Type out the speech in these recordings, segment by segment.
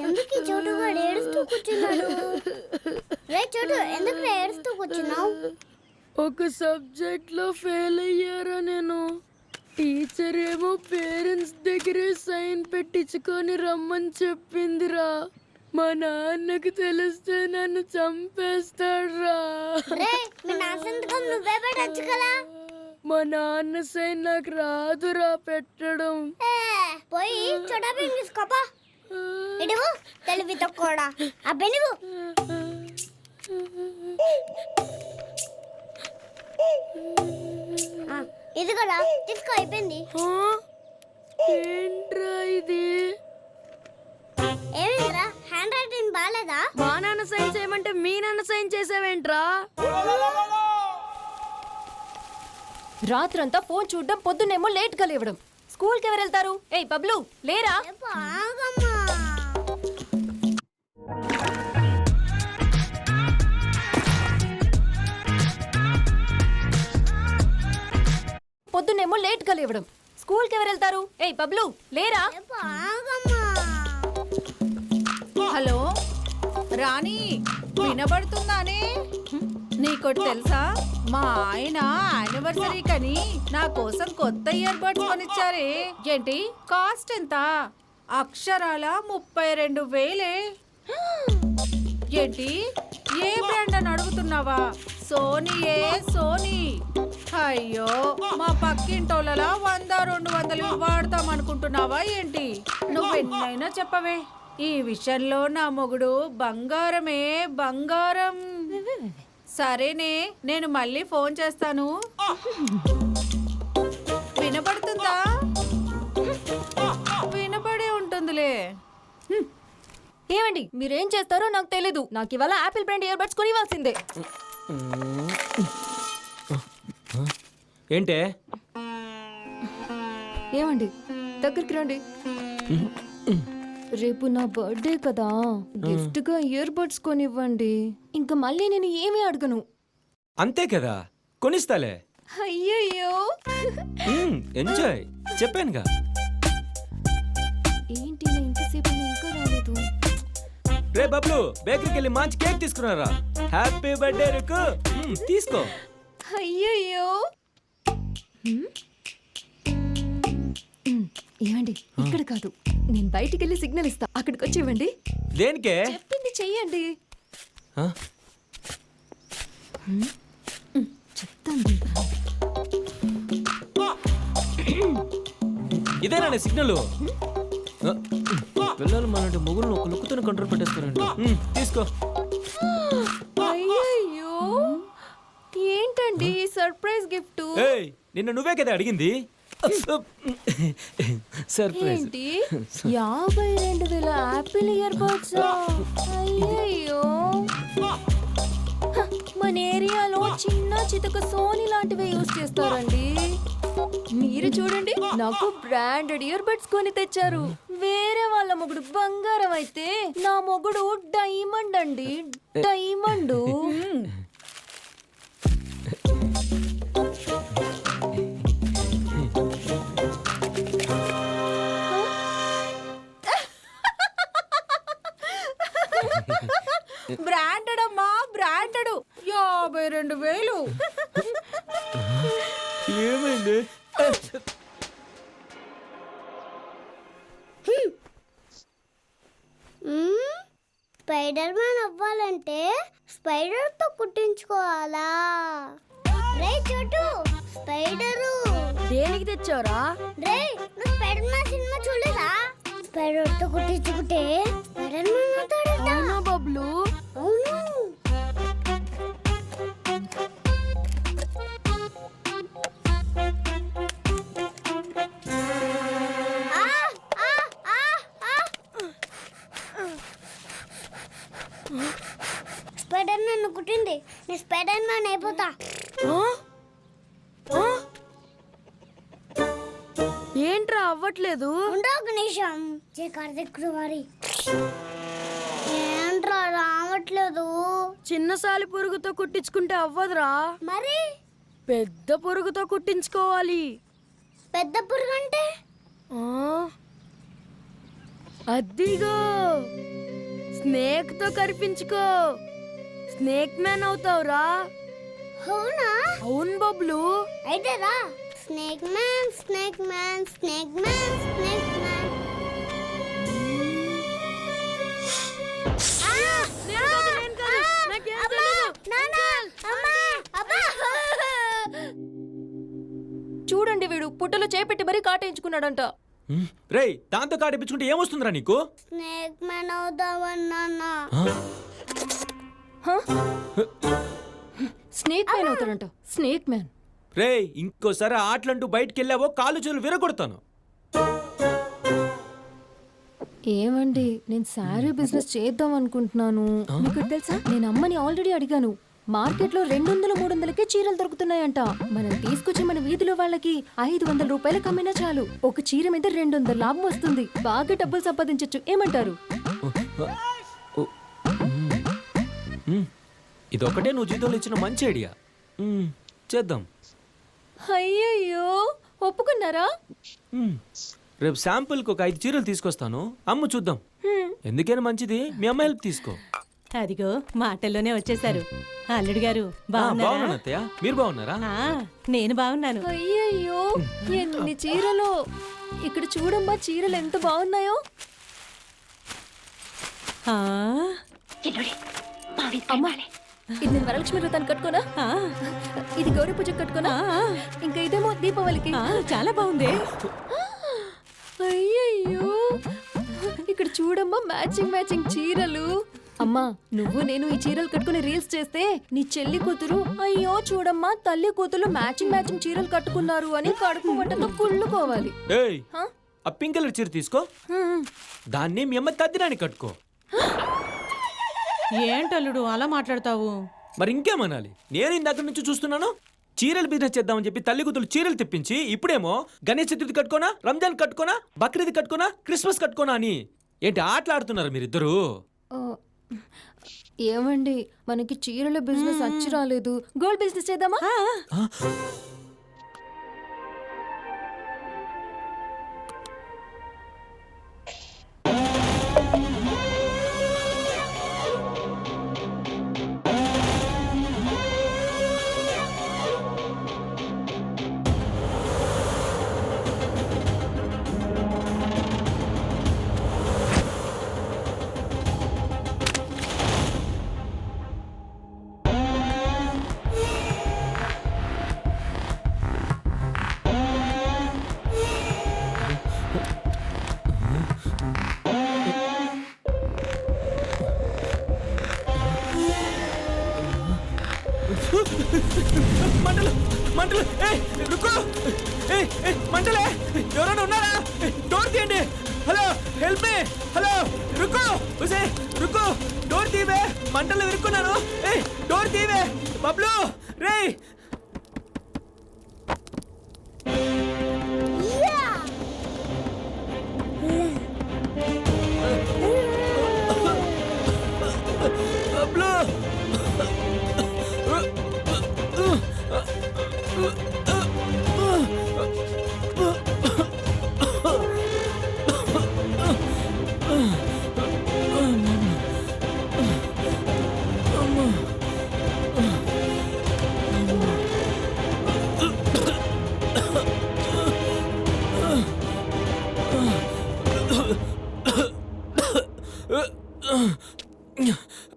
ఎందుకు చోటు కూడా ఏడుస్తూ కూర్చున్నాడు? రే చోటు, ఎందుకు ఏడుస్తూ కూర్చున్నావు? ఒక సబ్జెక్ట్ లో ఫెయిల్ అయ్యారా నేను. టీచర్ ఏమో పేరెంట్స్ దగ్గరే సైన్ పెట్టించుకొని రమ్మని చెప్పిందిరా. మా నాన్నకు తెలిస్తే నన్ను చంపేస్తాడ్రా. మా నాన్న సైన్ నాకు రాదురా పెట్టడం. పోయి చోటా పెన్ తీసుకోపా. ఇడువు తెలివితో కూడా ఆ పెనుగు. ఇది కూడా తీసుకో, అయిపోయింది. ఏంట్రా ఇది? ఏమైందిరా, హ్యాండ్ రైటింగ్ బాలేదా? మా నాన్న సైన్ చేయమంటే మీ నాన్న సైన్ చేసావేంట్రా? రాత్రంతా ఫోన్ చూడడం, పొద్దున్నేమో లేట్ గా లేవడం. స్కూల్ కి ఎవరు వెళ్తారు? ఏయ్ బబ్లు, లేరా? పొద్దున్నేమో లేట్ గా లేవడం. స్కూల్ కి ఎవరు వెళ్తారు? ఏయ్ బబ్లు, లేరా? హలో రాణి, వినబడుతుందానే? నీకోటి తెలుసా, మా ఆయన యానివర్సరీ కని నా కోసం కొత్త ఇయర్ బడ్స్ కొనిచ్చారే. ఏంటి కాస్ట్ ఎంత? అక్షరాల 32,000. ఏంటి ఏ బ్రాండ్ అని అడుగుతున్నావా? సోనీయే, సోనీ. అయ్యో, మా పక్కింటోళ్ళలా 100-200 వాడతాం అనుకుంటున్నావా ఏంటి? నువ్వెన్నైనా చెప్పవే, ఈ విషయంలో నా మొగుడు బంగారమే బంగారం. సరేనే, నేను మళ్ళీ ఫోన్ చేస్తాను. వినపడుతుందా? వినపడే ఉంటుందిలే. ఏమండి, మీరేం చేస్తారో నాకు తెలీదు. నాకు ఇవాళ యాపిల్ బ్రాండ్ ఇయర్ బడ్స్ కొనివ్వాల్సిందే. ఏంటే? ఏమండి, దగ్గరికి రండి. రేపు నా బర్త్డే కదా, గిఫ్ట్ గా ఇయర్ బడ్స్ కొనివ్వండి. ఇంకా మళ్ళీ నేను ఏమీ అడగను. అంతే కదా, కొనిస్తాలే. అయ్యయ్యో, ఎంజాయ్, చెప్పానుగా. ఏంటి ఇంతసేపు ఇంకా రాలేదు? రే బబ్లు, బేకరీకి వెళ్ళి మంచి కేక్ తీసుకున్నారా? హ్యాపీ బర్త్డే రుకు, తీసుకో. అయ్యయ్యో, ఏమండి, ఇక్కడ కాదు, నేను బయటికి వెళ్ళి సిగ్నల్ ఇస్తా, అక్కడికి వచ్చి ఇవ్వండి. దేనికే? చెప్పింది చెయ్యండి. చెప్తాను. ఇదేనా సిగ్నల్? పిల్లలు మన మొగులను ఒక లుక్కుతో కంట్రోల్ పెట్టేస్తారండి. తీసుకో. అయ్యయ్యో, ఏంటండి సర్ప్రైజ్ గిఫ్ట్? నిన్న నువ్వే కదా అడిగింది. సర్ప్రైజ్. ఏంటి 52,000 యాపిల్ ఇయర్ బడ్స్? అయ్యయ్యో, మన ఏరియాలో చిన్న చితక సోనీ లాంటివే యూజ్ చేస్తారండి. మీరు చూడండి, నాకు బ్రాండెడ్ ఇయర్ బడ్స్ కొని తెచ్చారు. వేరే వాళ్ళ మొగుడు బంగారం అయితే నా మొగుడు డైమండ్ అండి, డైమండ్. బ్రాండెడ్ అమ్మా, బ్రాండెడ్. 52,000. ఏమైంది? స్పైడర్ మ్యాన్ అవ్వాలంటే స్పైడర్ తో కుట్టించుకోవాలా? రే చోటు, స్పైడరు దేనికి తెచ్చారా? రే, నువ్వు స్పైడర్ మ్యాన్ సినిమా చూడలేదా? స్పైడర్ తో కుట్టించుకుంటే స్పైడర్ మ్యాన్ అవుతాడంట. అవునా బబ్లు? అవును. స్పైడర్ నన్ను కుట్టింది, నేను స్పైడర్ మ్యాన్ అయిపోతా. ఏంట్రా అవ్వట్లేదు? ఉండో ఒక నిమిషం. కార్తీకుడు వారి ఏంట్రా రావట్లేదు? చిన్న సాలి పురుగుతో కుట్టించుకుంటే అవ్వదురా. మరి పెద్ద పురుగుతో కుట్టించుకోవాలి. పెద్ద పురుగు అంటే ఆ, అద్దిగో స్నేక్ తో కరిపించుకో. Snake man అవుతావురా. అవునా? అవును బబ్లు. అయితే రా. Snake man, snake man, snake man, snake man. చూడండి వీడు పుట్టలో చేపెట్టి మరీ కాటేయించుకున్నాడంట. రేయ్ దాంతో కాడిపించుకుంటే ఏమొస్తుందిరా నీకు? స్నేక్ మ్యాన్ అవుదామన్నా. స్నేక్ మ్యాన్ అవుతాడంట. Snake man. రేయ్ ఇంకోసారి ఆటలంటూ బయటికి వెళ్ళావో కాలు చేతులు విరగొడతాను. ఏమండి నేను శారీ బిజినెస్ చేద్దాం అనుకుంటున్నాను. మీకు తెలుసా నేను అమ్మని ఆల్రెడీ అడిగాను. మార్కెట్లో 200-300కే చీరలు దొరుకుతున్నాయంట. మనం తీసుకొచ్చి మన వీధిలో వాళ్ళకి 500 రూపాయలకు అమ్మినా చాలు. ఒక చీర మీద 200 లాభం వస్తుంది. బాగా డబ్బులు సంపాదించొచ్చు. ఏమంటారు? ఇదొకటే నువ్వు జీతంలో ఇచ్చిన మంచి ఐడియా. చేద్దాం. అయ్యయ్యో ఒప్పుకున్నారా? రేపు శాంపుల్కి ఒక 5 చీరలు తీసుకొస్తాను. అమ్ము చూద్దాం. ఎందుకైనా మంచిది మీ అమ్మ హెల్ప్ తీసుకో. అదిగో మాటల్లోనే వచ్చేసారు. అల్లుడు గారు బాగున్నాను బాగున్నారా? అత్తయ్య, మీరు బాగున్నారా? నేను బాగున్నాను. అయ్యయ్యో ఎన్ని చీరలు. ఇక్కడ చూడమ్మా చీరలు ఎంత బాగున్నాయో. ఆ, అమ్మా ఇది నేను వరలక్ష్మి వ్రతాన్ని కట్టుకోనా? ఆ, ఇది గౌరీ పూజకు కట్టుకోనా? ఇంకా ఇదేమో దీపావళికి. ఆ, చాలా బాగుంది. అయ్యయ్యో ఇక్కడ చూడమ్మా మ్యాచింగ్ మ్యాచింగ్ చీరలు. అమ్మా నువ్వు నేను ఈ చీరలు కట్టుకుని రీల్స్ చేస్తే నీ చెల్లి కూతురు అయ్యో చూడమ్మా తల్లి కూతురు మ్యాచింగ్ మ్యాచింగ్ చీరలు కట్టుకున్నారు అని కడుపు మంటతో కుళ్ళుకోవాలి. ఏయ్ ఆ పింక్ కలర్ చీర తీసుకో. దాన్ని మీ అమ్మ తద్దినాన్ని కట్టుకో. ఏంటల్లుడు అలా మాట్లాడతావు? మరి ఇంకేమనాలి? నేను ఇందాక నుంచి చూస్తున్నాను. చీరలు బిజినెస్ చేద్దామని చెప్పి తల్లి కూతురు చీరలు తెప్పించి ఇప్పుడేమో గణేష్ చతుర్థి కట్టుకోనా, రంజాన్ కట్టుకోనా, బక్రీద్ కట్టుకోనా, క్రిస్మస్ కట్టుకోనా అని ఏంటి ఆటలాడుతున్నారు మీరిద్దరు? ఆ, ఏమండి మనకి చీరల బిజినెస్ అచ్చి రాలేదు. గోల్డ్ బిజినెస్ చేద్దామా? మంటలు మంటలు రుకో. మంటలే ఎవరైనా ఉన్నారా? డోర్ తీయండి. Hello help me. హలో రుకో. రుకో డోర్ తీవే. మంటలు విరుక్కున్నాను. డోర్ తీవే బబ్లు. రే బబ్లు.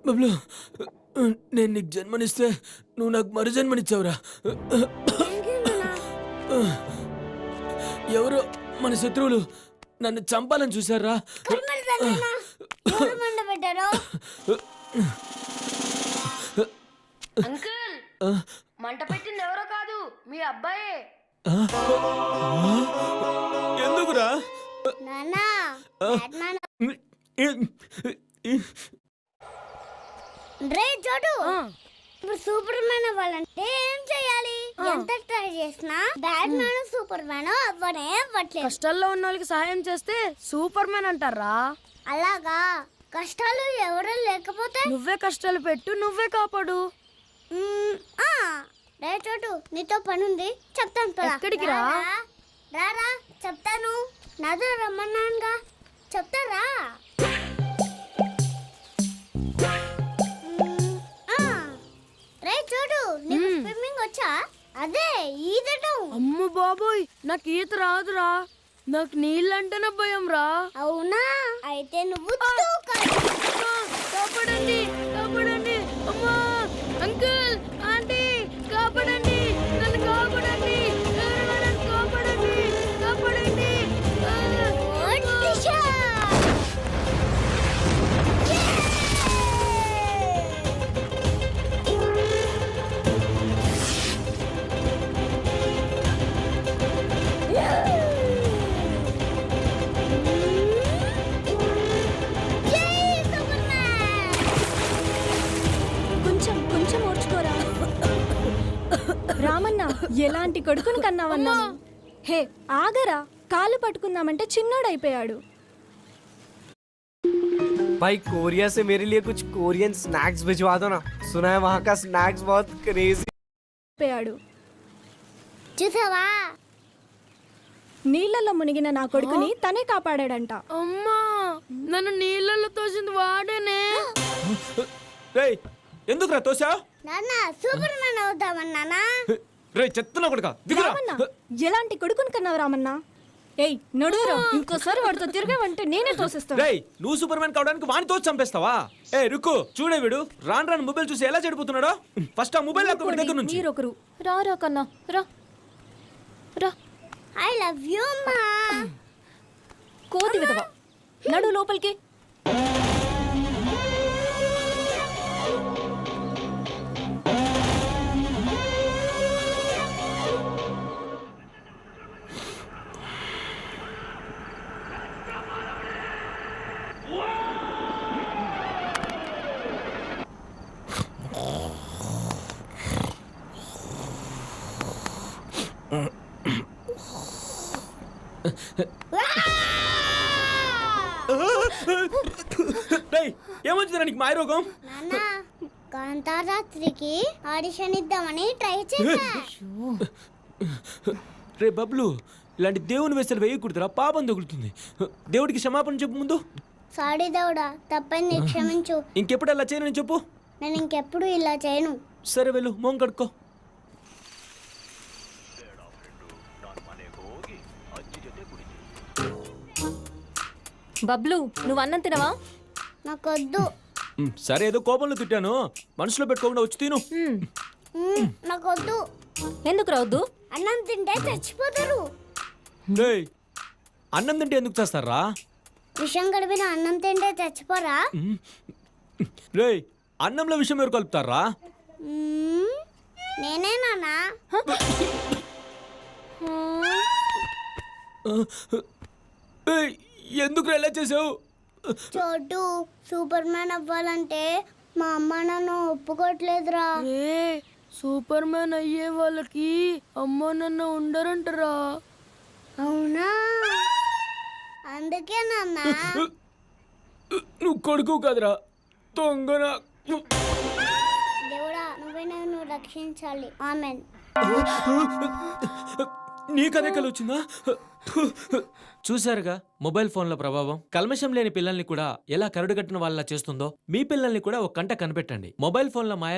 బబ్లు నేను నీకు జన్మనిస్తే నువ్వు నాకు మరు జన్మనిచ్చావురా. ఎవరో మన శత్రువులు నన్ను చంపాలని చూశారా? అంకుల్ మంట పెట్టింది ఎవరో కాదు మీ అబ్బాయే. ఎందుకురా? నాన్నా రే చోటు ఇప్పుడు సూపర్ మ్యాన్ అవ్వాలంటే ఏం చేయాలి? ఎంత ట్రై చేసినా బ్యాట్ మ్యాన్ సూపర్ మ్యాన్ అవ్వట్లేదు. కష్టాల్లో ఉన్న వాళ్ళకి సహాయం చేస్తే సూపర్ మ్యాన్ అంటారా? అలాగా? కష్టాలు ఎవరు లేకపోతే నువ్వే కష్టాలు పెట్టు, నువ్వే కాపాడు. రే చోటు నీతో పని ఉంది చెప్తాను పద. ఎక్కడికి రా? రారా చెప్తాను నాతో రమ్మన్నానుగా చెప్తారా రే చోటు నీకు స్విమ్మింగ్ వచ్చా అదే ఈదటం అమ్మ బాబోయ్ నాకు ఈత రాదురా నాకు నీళ్ళంటేనే భయం రా అవునా అయితే నువ్వు దూకాలి. కాపాడండి కాపాడండి అమ్మా అంకుల్ ఆంటీ కాపాడండి నన్ను కాపాడండి ఎవరైనా నన్ను కాపాడండి కాపాడండి ఒడిశా. జై సూపర్మ్యాన్. కొంచెం కొంచెం ఓర్చుకోరా. రామన్న ఎలాంటి కొడుకుని కన్నావన్నా హే ఆగరా, కాళ్ళు పట్టుకుందామంటే చిన్నోడైపోయాడు. भाई कोरिया से मेरे लिए कुछ कोरियन स्नैक्स भिजवा दो ना, सुना है वहाँ का स्नैक्स बहुत क्रेजी। అయిపోయాడు. చూసావా నీళ్ళల్లో మునిగిన నా కొడుకుని తనే కాపాడాడంట. అమ్మా నన్ను నీళ్ళల్లో తోసింది వాడేనే రేయ్ ఎందుకురా తోసా? నాన్న సూపర్ మ్యాన్ అవుతామన్నానా రే చెత్తన కొడుకా దిగురా. రామన్న ఎలాంటి కొడుకుని కన్నావు రామన్న? ఏయ్ నడువురా, ఇంకోసారి వాడితో తిరగావంటే నేనే తోసేస్తాను. రేయ్ నువ్వు సూపర్ మ్యాన్ కావడానికి వాని తోచి చంపేస్తావా? ఏ రుక్కు చూడే వీడు రాను రాను మొబైల్ చూసి ఎలా చెడిపోతున్నాడో. ఫస్ట్ ఆ మొబైల్ లాక్కు దగ్గర నుంచి. మీరొకరు రా రా కన్నా రా రా. ఐ లవ్ యూ మా కోతి విధవ, నడు లోపలికి. రేయ్ ఏమొచ్చిందిరా నీకు మాయరోగం? నాన్న కాంతారాత్రికి ఆడిషన్ ఇద్దామని ట్రై చేశా రే బబ్లు ఇలాంటి దేవుని వేసలు వేయకూడదురా, పాపం తగులుతుంది. దేవుడికి క్షమాపణ చెప్పు ముందు. సారీ దేవుడా తప్పని క్షమించు ఇంకెప్పుడు అలా చేయనని చెప్పు. నేను ఇంకెప్పుడు ఇలా చేయను సరే వెళ్ళు మోం కడుక్కో. బబ్లు నువ్వు అన్నం తినవా? నాకొద్దు సరే ఏదో కోపంలో తిట్టాను, మనసులో పెట్టుకోకుండా వచ్చి తిను. నాకొద్దు ఎందుకు రావద్దు? అన్నం తింటే చచ్చిపోతారు రేయ్ అన్నం తింటే ఎందుకు చేస్తారా? విషం గడిపిన అన్నం తింటే చచ్చిపోరా రేయ్ అన్నంలో విషయం ఎవరు కలుపుతారా? మ్మ్. నేనే నాన్నా ఏయ్, ఎందుకు ఎలా చేసావు? చోటు సూపర్ మ్యాన్ అవ్వాలంటే మా అమ్మ నన్ను ఒప్పుకోవట్లేదురా ఏ సూపర్ మ్యాన్ అయ్యే వాళ్ళకి అమ్మ నాన్న ఉండరంటరా అవునా అందుకే నాన్న నువ్వు కొడుకు కదరా దొంగన. దేవుడా నువ్వే నన్ను రక్షించాలి ఆమెన్ నీకదే కల వచ్చిందా? చూసారుగా మొబైల్ ఫోన్ల ప్రభావం కల్మషం లేని పిల్లల్ని కూడా ఎలా కరడుగట్టిన వాళ్ళ చేస్తుందో. మీ పిల్లల్ని కూడా ఒక కంట కనిపెట్టండి. మొబైల్ ఫోన్ల మాయ